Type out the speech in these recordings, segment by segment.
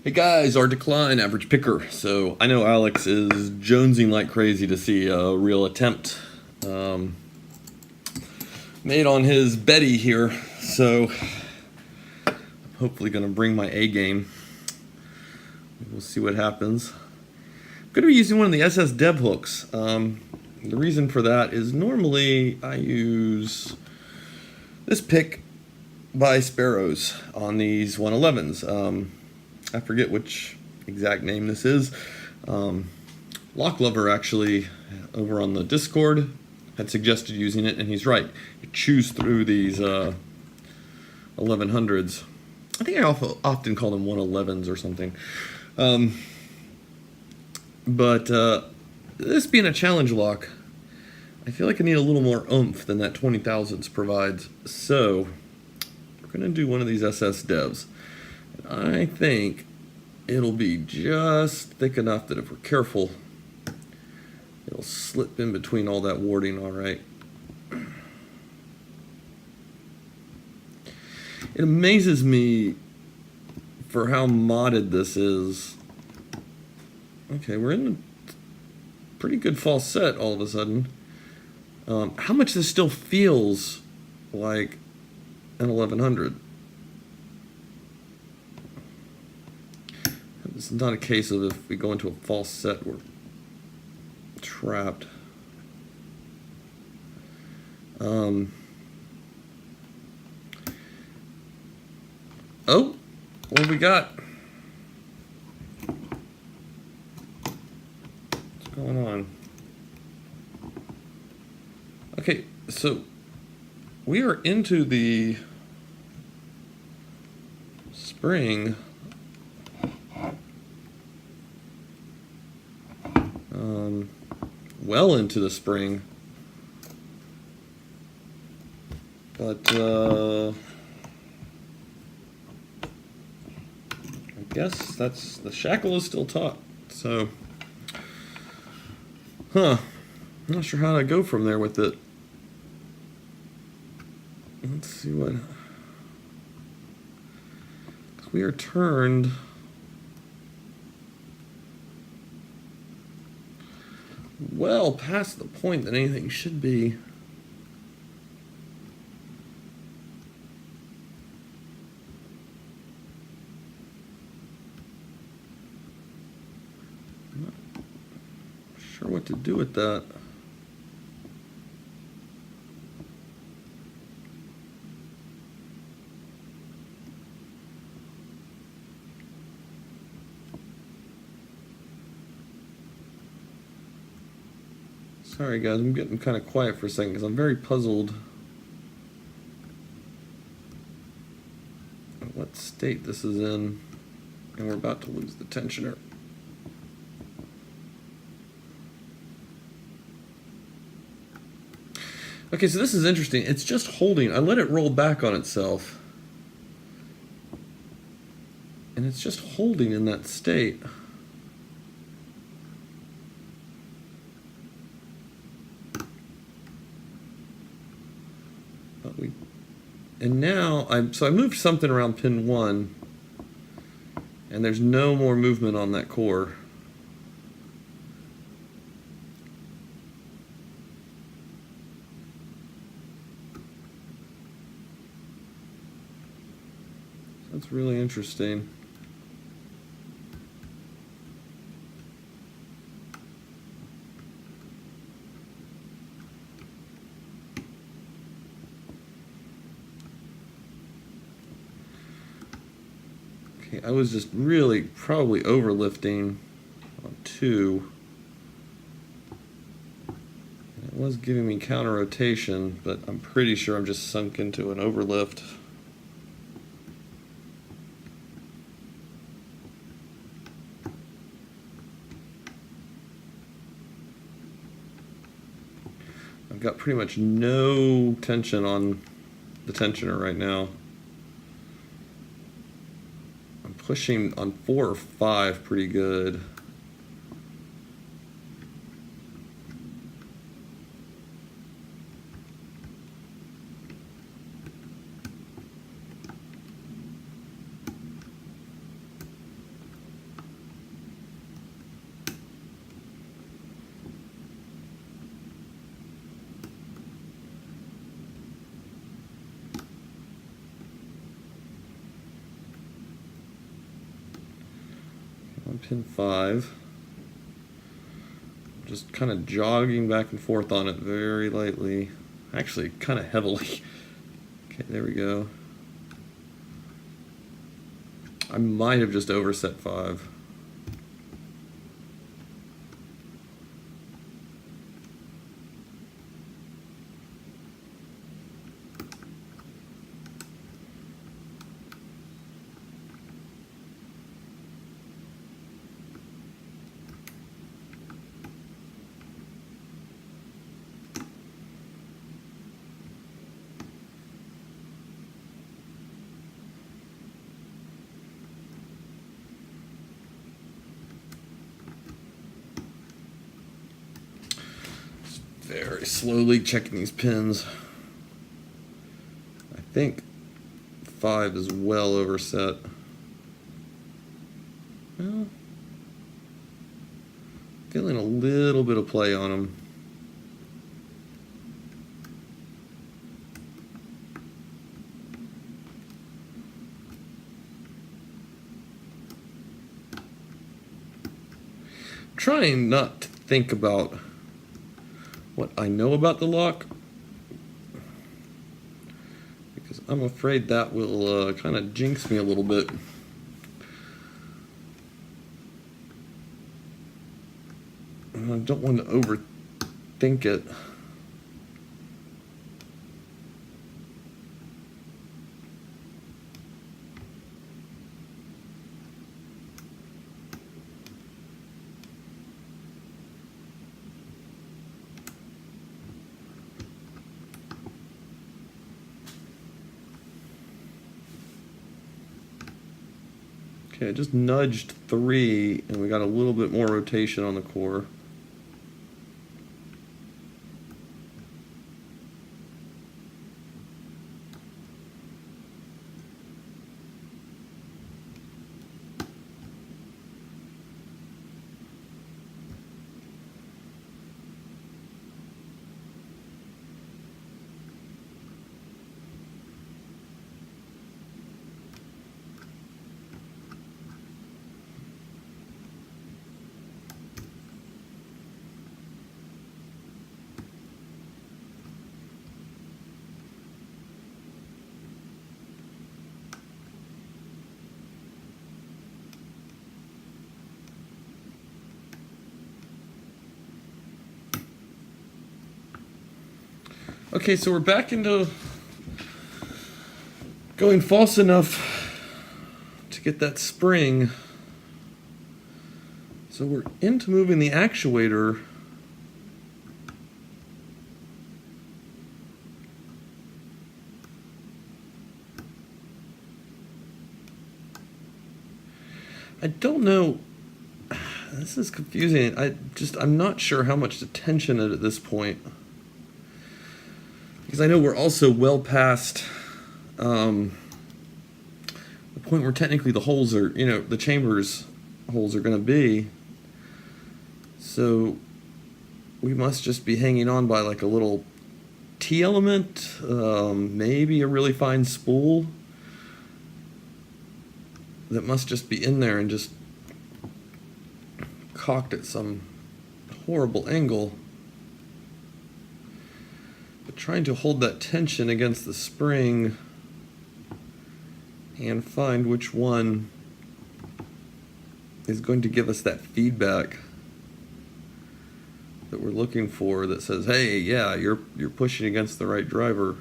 Hey guys, our decline average picker. So I know Alex is jonesing like crazy to see a real attempt made on his Betty here. So I'm hopefully going to bring my A game. We'll see what happens. I'm going to be using one of the SS Dev hooks. The reason for that is normally I use this pick by Sparrows on these 111s. I forget which exact name this is. Lock Lover actually, over on the Discord, had suggested using it, and he's right. You choose through these 1100s. I think I often call them 111s or something. But this being a challenge lock, I feel like I need a little more oomph than that 20,000s provides. So we're going to do one of these SS Devs. I think it'll be just thick enough that if we're careful, it'll slip in between all that warding all right. It amazes me for how modded this is. Okay, we're in a pretty good false set all of a sudden. How much this still feels like an 1100. It's not a case of if we go into a false set, we're trapped. Oh, what have we got? What's going on? Okay, so we are into the spring. Well into the spring. But I guess that's the shackle is still taut. So I'm not sure how to go from there with it. Let's see what we are turned. Well past the point that anything should be. I'm not sure what to do with that. Sorry guys, I'm getting kind of quiet for a second because I'm very puzzled at what state this is in, and we're about to lose the tensioner. Okay, so this is interesting. It's just holding. I let it roll back on itself, and it's just holding in that state. And now I moved something around pin 1, and there's no more movement on that core. That's really interesting. Okay, I was just really probably overlifting on 2. It was giving me counter rotation, but I'm pretty sure I'm just sunk into an overlift. I've got pretty much no tension on the tensioner right now. I'm pushing on 4 or 5 pretty good. pin 5. Just kind of jogging back and forth on it very lightly. Actually, kind of heavily. Okay, there we go. I might have just overset 5. Very slowly checking these pins. I think 5 is well overset. Well, feeling a little bit of play on them. Trying not to think about what I know about the lock, because I'm afraid that will kind of jinx me a little bit. And I don't want to overthink it. Okay, I just nudged 3, and we got a little bit more rotation on the core. Okay, so we're back into going false enough to get that spring. So we're into moving the actuator. I don't know. This is confusing. I'm not sure how much to tension it at this point. Because I know we're also well past the point where technically the holes are, the chambers holes are going to be. So we must just be hanging on by like a little T element, maybe a really fine spool that must just be in there and just cocked at some horrible angle. But trying to hold that tension against the spring and find which one is going to give us that feedback that we're looking for, that says, hey, yeah, you're pushing against the right driver.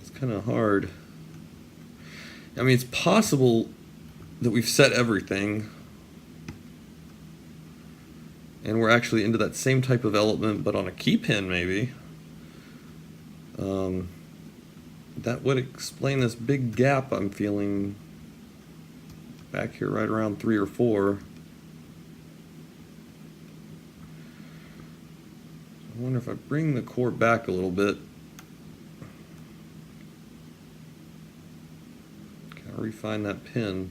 It's kind of hard. I mean, it's possible that we've set everything and we're actually into that same type of element, but on a key pin maybe. That would explain this big gap I'm feeling back here right around 3 or 4. I wonder if I bring the core back a little bit. Can I refine that pin?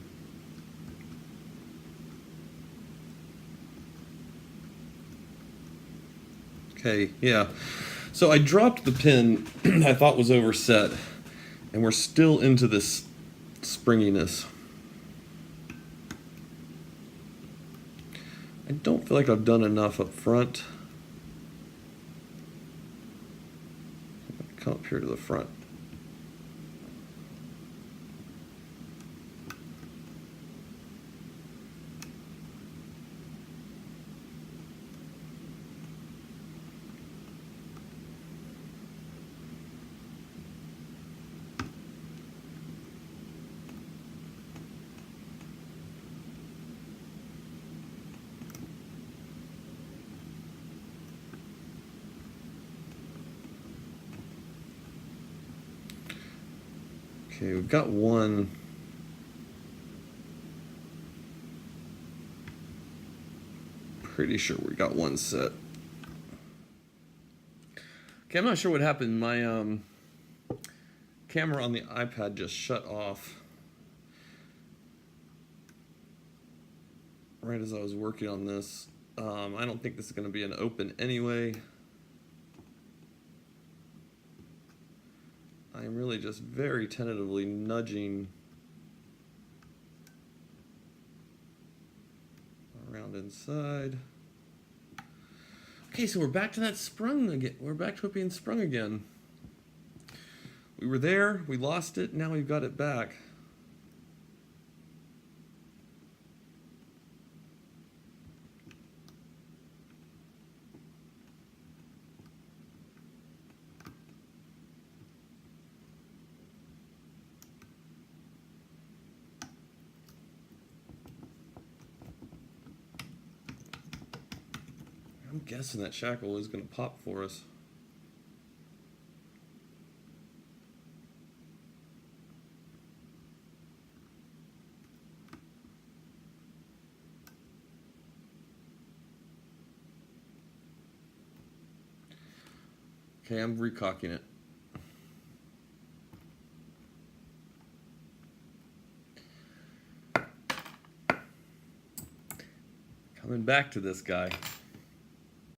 Okay, yeah. So I dropped the pin I thought was overset, and we're still into this springiness. I don't feel like I've done enough up front. Come up here to the front. Okay, we've got one. Pretty sure we got one set. Okay, I'm not sure what happened. My camera on the iPad just shut off right as I was working on this. I don't think this is going to be an open anyway. I'm really just very tentatively nudging around inside. Okay, so we're back to that sprung again. We're back to it being sprung again. We were there, we lost it, now we've got it back. I'm guessing that shackle is going to pop for us. Okay, I'm recocking it. Coming back to this guy.